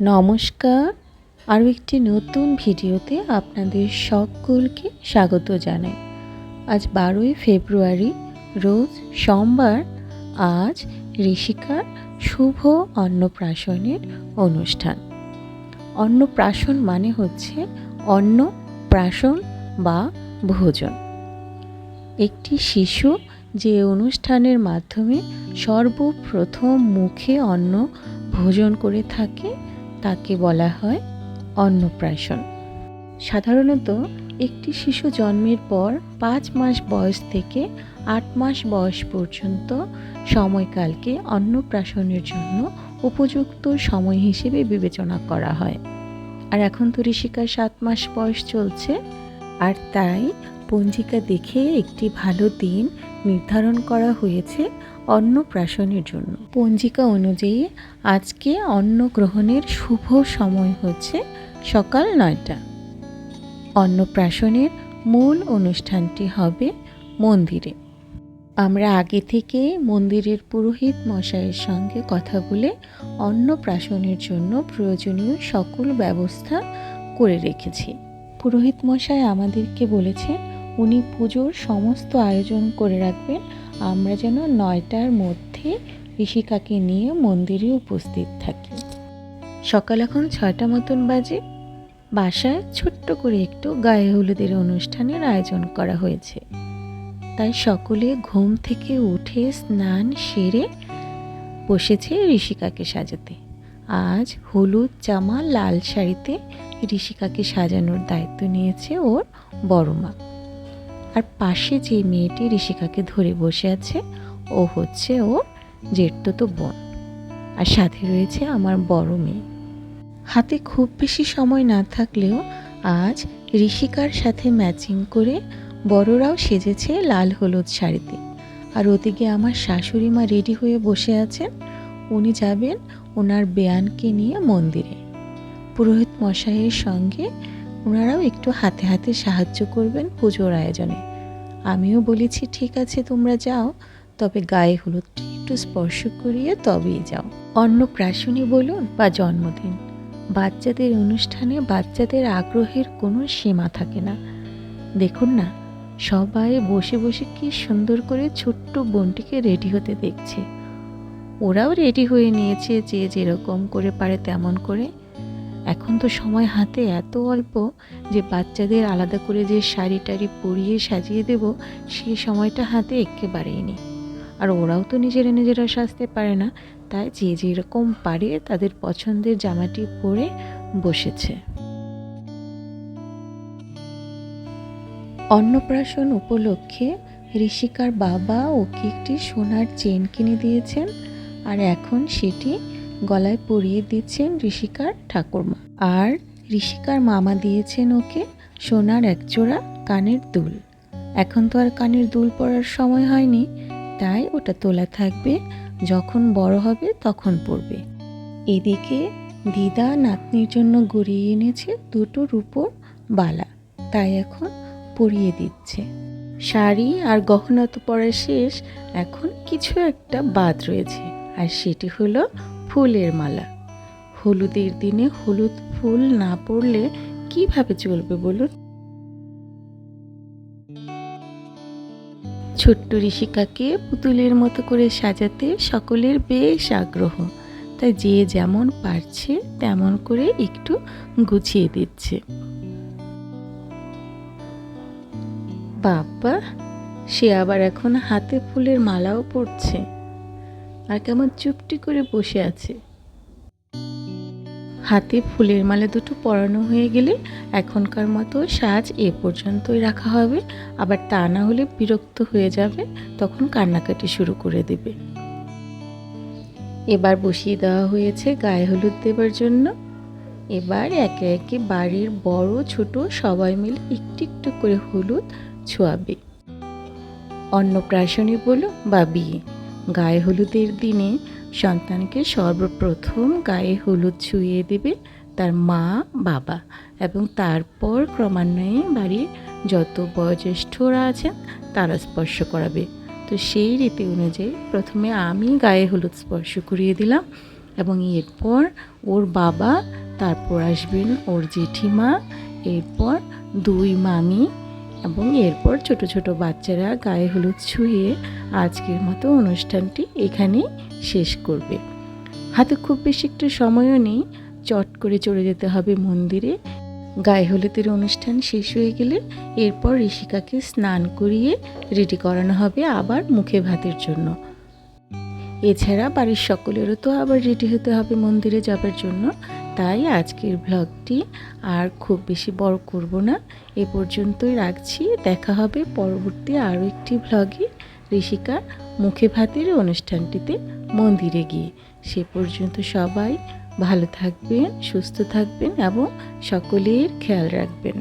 নমস্কার, আরও একটি নতুন ভিডিওতে আপনাদের সকলকে স্বাগত জানাই। আজ 12ই ফেব্রুয়ারি, রোজ সোমবার। আজ ঋষিকার শুভ অন্নপ্রাশনের অনুষ্ঠান। অন্নপ্রাশন মানে হচ্ছে অন্ন প্রাশন বা ভোজন। একটি শিশু যে অনুষ্ঠানের মাধ্যমে সর্বপ্রথম মুখে অন্ন ভোজন করে থাকে তাকে বলা হয় অন্নপ্রাশন। সাধারণত একটি শিশু জন্মের পর 5 মাস বয়স থেকে 8 মাস বয়স পর্যন্ত সময়কালকে অন্নপ্রাশনের জন্য উপযুক্ত সময় হিসেবে বিবেচনা করা হয়। আর এখন তো ঋষিকার 7 মাস বয়স চলছে, আর তাই পঞ্জিকা দেখে একটি ভালো দিন নির্ধারণ করা হয়েছে অন্নপ্রাশনের জন্য। পঞ্জিকা অনুযায়ী আজকে অন্ন গ্রহণের শুভ সময় হচ্ছে সকাল 9টা। অন্নপ্রাশনের মূল অনুষ্ঠানটি হবে মন্দিরে। আমরা আগে থেকে মন্দিরের পুরোহিত মশাইয়ের সঙ্গে কথা বলে অন্নপ্রাশনের জন্য প্রয়োজনীয় সকল ব্যবস্থা করে রেখেছি। পুরোহিত মশাই আমাদেরকে বলেছেন উনি পুজোর সমস্ত আয়োজন করে রাখবেন, আমরা যেন 9টার মধ্যে ঋষিকাকে নিয়ে মন্দিরে উপস্থিত থাকি। সকাল এখন 6টা মতন বাজে। বাসায় ছোট্ট করে একটু গায়ে হলুদের অনুষ্ঠানের আয়োজন করা হয়েছে। তাই সকলে ঘুম থেকে উঠে স্নান সেরে বসেছে ঋষিকাকে সাজাতে। আজ হলুদ জামা লাল শাড়িতে ঋষিকাকে সাজানোর দায়িত্ব নিয়েছে ওর বড় মা। আর পাশে যে মেয়েটি ঋষিকাকে ধরে বসে আছে ও হচ্ছে ওর জেঠতুতো বোন, আর সাথে রয়েছে আমার বড় মেয়ে। হাতে খুব বেশি সময় না থাকলেও আজ ঋষিকার সাথে ম্যাচিং করে বড়রাও সেজেছে লাল হলুদ শাড়িতে। আর ওদিকে আমার শাশুড়ি মা রেডি হয়ে বসে আছেন, উনি যাবেন ওনার বেয়ানকে নিয়ে মন্দিরে। পুরোহিত মশাইয়ের সঙ্গে ওনারাও একটু হাতে হাতে সাহায্য করবেন পুজোর আয়োজনে। আমিও বলেছি ঠিক আছে তোমরা যাও, তবে গায়ে হলুদটি একটু স্পর্শ করিয়ে তবেই যাও। অন্নপ্রাশনই বলুন বা জন্মদিন, বাচ্চাদের অনুষ্ঠানে বাচ্চাদের আগ্রহের কোনো সীমা থাকে না। দেখুন না, সবাই বসে বসে কি সুন্দর করে ছোট্ট বোনটিকে রেডি হতে দেখছে। ওরাও রেডি হয়ে নিয়েছে যে যেরকম করে পারে তেমন করে। এখন তো সময় হাতে এত অল্প যে বাচ্চাদের আলাদা করে যে শাড়ি টাড়ি পরিয়ে সাজিয়ে দেব সেই সময়টা হাতে একেবারেই নেই। আর ওরাও তো নিজেরা সাজতে পারে না, তাই যে যেরকম পারে তাদের পছন্দের জামাটি পরে বসেছে। অন্নপ্রাশন উপলক্ষে ঋষিকার বাবা ওকে একটি সোনার চেন কিনে দিয়েছেন, আর এখন সেটি গলায় পরিয়ে দিচ্ছেন ঋষিকার ঠাকুরমা। আর ঋষিকার মামা দিয়েছেন ওকে সোনার একজোড়া কানের দুল। এখন তো আর কানের দুল পরার সময় হয়নি, তাই ওটা তোলা থাকবে, যখন বড় হবে তখন পরবে। এদিকে দিদা নাতনির জন্য গড়িয়ে এনেছে 2টো রূপোর বালা, তাই এখন পরিয়ে দিচ্ছে। শাড়ি আর গহনা তো পরা শেষ, এখন কিছু একটা বাদ রয়েছে, আর সেটি হলো ফুলের মালা। হলুদের দিনে হলুদ ফুল না পরলে কিভাবে চলবে বলুন? ছোট্ট ঋষিকাকে পুতুলের মতো করে সাজাতে সকলের বেশ আগ্রহ, তাই যে যেমন পারছে তেমন করে একটু গুছিয়ে দিচ্ছে। বাবা, সে আবার এখন হাতে ফুলের মালাও পরছে, আর কেমন চুপটি করে বসে আছে। হাতে ফুলের মালা 2টো পরানো হয়ে গেলে এখনকার মতো সাজ এ পর্যন্তই রাখা হবে, আবার তা না হলে বিরক্ত হয়ে যাবে, তখন কান্নাকাটি শুরু করে দেবে। এবার বসিয়ে দেওয়া হয়েছে গায়ে হলুদ দেবার জন্য। এবার একে একে বাড়ির বড় ছোট সবাই মিলে একটু একটু করে হলুদ ছোঁয়াবে। অন্নপ্রাশনে বলো বা বিয়ে, গায়ে হলুদের দিনে সন্তানকে সর্বপ্রথম গায়ে হলুদ ছুঁয়ে দেবে তার মা বাবা, এবং তারপর ক্রমান্বয়ে বাড়ির যত বয়োজ্যেষ্ঠরা আছেন তারা স্পর্শ করাবে। তো সেই রীতি অনুযায়ী প্রথমে আমি গায়ে হলুদ স্পর্শ করিয়ে দিলাম, এবং এরপর ওর বাবা, তারপর আসবেন ওর জেঠিমা, এরপর 2 মামি এবং এরপর ছোট ছোট বাচ্চারা গায়ে হলুদ ছুঁয়ে আজকের মতো অনুষ্ঠানটি এখানেই শেষ করবে। হাতে খুব বেশি একটু সময়ও নেই, চট করে চলে যেতে হবে মন্দিরে। গায়ে হলুদের অনুষ্ঠান শেষ হয়ে গেলে এরপর ঋষিকাকে স্নান করিয়ে রেডি করানো হবে আবার মুখে ভাতের জন্য। এছাড়া বাড়ির সকলেরও তো আবার রেডি হতে হবে মন্দিরে যাবার জন্য। তাই আজকের ব্লগটি আর খুব বেশি বড় করব না, এ পর্যন্তই রাখছি। দেখা হবে পরবর্তী আরও একটি ব্লগে ঋষিকার মুখে ভাতের অনুষ্ঠানটিতে মন্দিরে গিয়ে। সে পর্যন্ত সবাই ভালো থাকবেন, সুস্থ থাকবেন এবং সকলের খেয়াল রাখবেন।